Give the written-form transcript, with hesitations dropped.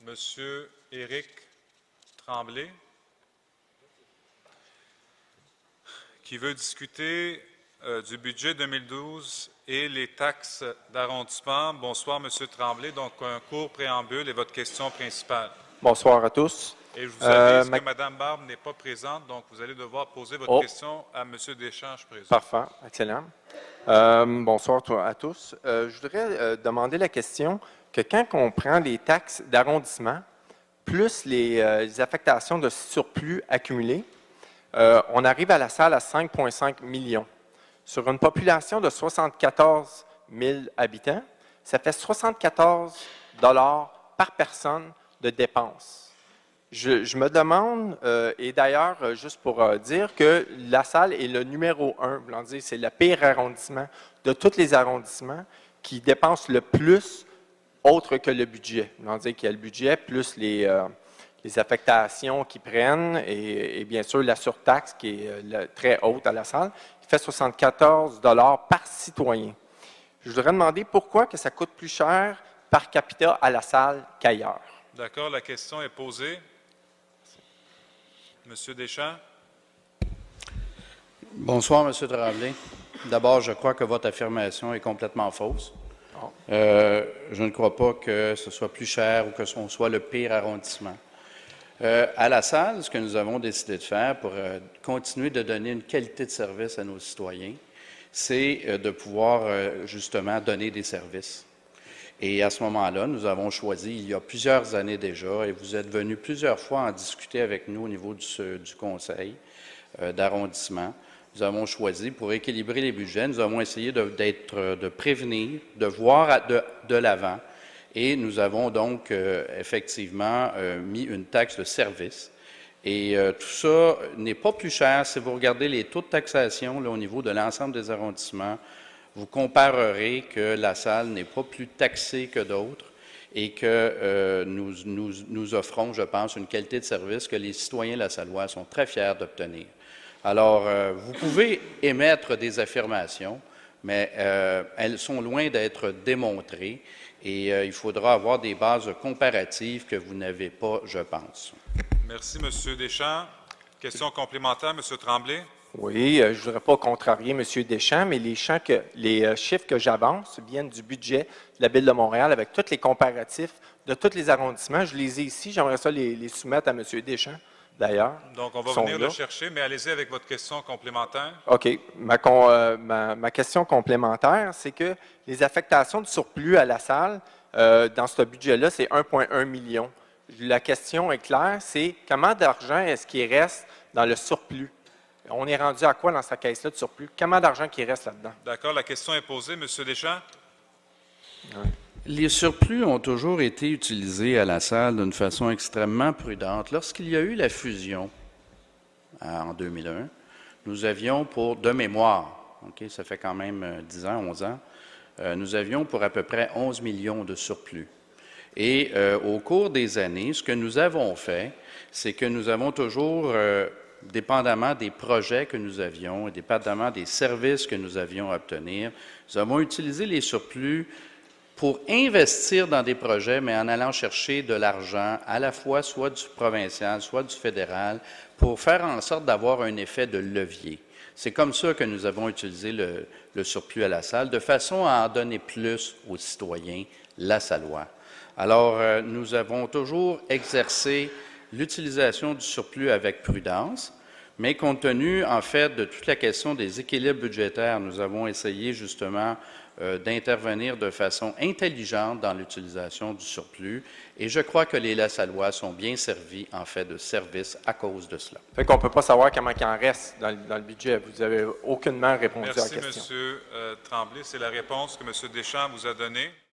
Monsieur Éric Tremblay, qui veut discuter du budget 2012 et les taxes d'arrondissement. Bonsoir, Monsieur Tremblay. Donc, un court préambule et votre question principale. Bonsoir à tous. Et je vous avise que Mme Barbe n'est pas présente, donc vous allez devoir poser votre question à M. Deschamps, je présume. Parfait, excellent. Bonsoir à tous. Je voudrais demander la question que quand on prend les taxes d'arrondissement, plus les affectations de surplus accumulés, on arrive à la salle à 5,5 millions. Sur une population de 74 000 habitants, ça fait 74 $ par personne de dépenses. Je me demande, et d'ailleurs, juste pour dire que la salle est le numéro 1, c'est le pire arrondissement de tous les arrondissements qui dépense le plus autre que le budget. Qu'il y a le budget plus les affectations qu'ils prennent et bien sûr la surtaxe qui est très haute à la salle, qui fait 74 $ par citoyen. Je voudrais demander pourquoi que ça coûte plus cher par capita à la salle qu'ailleurs. D'accord, la question est posée. Monsieur Deschamps. Bonsoir, Monsieur Tremblay. D'abord, je crois que votre affirmation est complètement fausse. Je ne crois pas que ce soit plus cher ou que ce soit le pire arrondissement. À la salle, ce que nous avons décidé de faire pour continuer de donner une qualité de service à nos citoyens, c'est de pouvoir justement donner des services. Et à ce moment-là, nous avons choisi, il y a plusieurs années déjà, et vous êtes venu plusieurs fois en discuter avec nous au niveau du conseil d'arrondissement, nous avons choisi, pour équilibrer les budgets, nous avons essayé de prévenir, de voir de l'avant, et nous avons donc effectivement mis une taxe de service. Et tout ça n'est pas plus cher. Si vous regardez les taux de taxation là, au niveau de l'ensemble des arrondissements, vous comparerez que la salle n'est pas plus taxée que d'autres et que nous offrons, je pense, une qualité de service que les citoyens de la Salloise sont très fiers d'obtenir. Alors, vous pouvez émettre des affirmations, mais elles sont loin d'être démontrées et il faudra avoir des bases comparatives que vous n'avez pas, je pense. Merci, M. Deschamps. Question complémentaire, M. Tremblay. Oui, je ne voudrais pas contrarier M. Deschamps, mais les chiffres que j'avance viennent du budget de la Ville de Montréal avec tous les comparatifs de tous les arrondissements. Je les ai ici. J'aimerais ça les soumettre à M. Deschamps, d'ailleurs. Donc, on va venir le chercher, mais allez-y avec votre question complémentaire. OK. Ma question complémentaire, c'est que les affectations de surplus à la salle, dans ce budget-là, c'est 1,1 million. La question est claire, c'est comment d'argent est-ce qu'il reste dans le surplus? On est rendu à quoi dans cette caisse-là de surplus? Comment d'argent qui reste là-dedans? D'accord. La question est posée. M. Deschamps? Oui. Les surplus ont toujours été utilisés à la salle d'une façon extrêmement prudente. Lorsqu'il y a eu la fusion en 2001, nous avions de mémoire, okay, ça fait quand même 10 ans, 11 ans, nous avions pour à peu près 11 millions de surplus. Et au cours des années, ce que nous avons fait, c'est que nous avons toujours... dépendamment des projets que nous avions et dépendamment des services que nous avions à obtenir, nous avons utilisé les surplus pour investir dans des projets, mais en allant chercher de l'argent, à la fois soit du provincial, soit du fédéral, pour faire en sorte d'avoir un effet de levier. C'est comme ça que nous avons utilisé le surplus à la salle, de façon à en donner plus aux citoyens lassallois. Alors, nous avons toujours exercé l'utilisation du surplus avec prudence, mais compte tenu, en fait, de toute la question des équilibres budgétaires, nous avons essayé justement d'intervenir de façon intelligente dans l'utilisation du surplus, et je crois que les Lassallois sont bien servis, en fait, de services à cause de cela. Fait qu'on ne peut pas savoir comment il en reste dans le budget. Vous n'avez aucunement répondu à la question. Merci, M. Tremblay. C'est la réponse que M. Deschamps vous a donnée.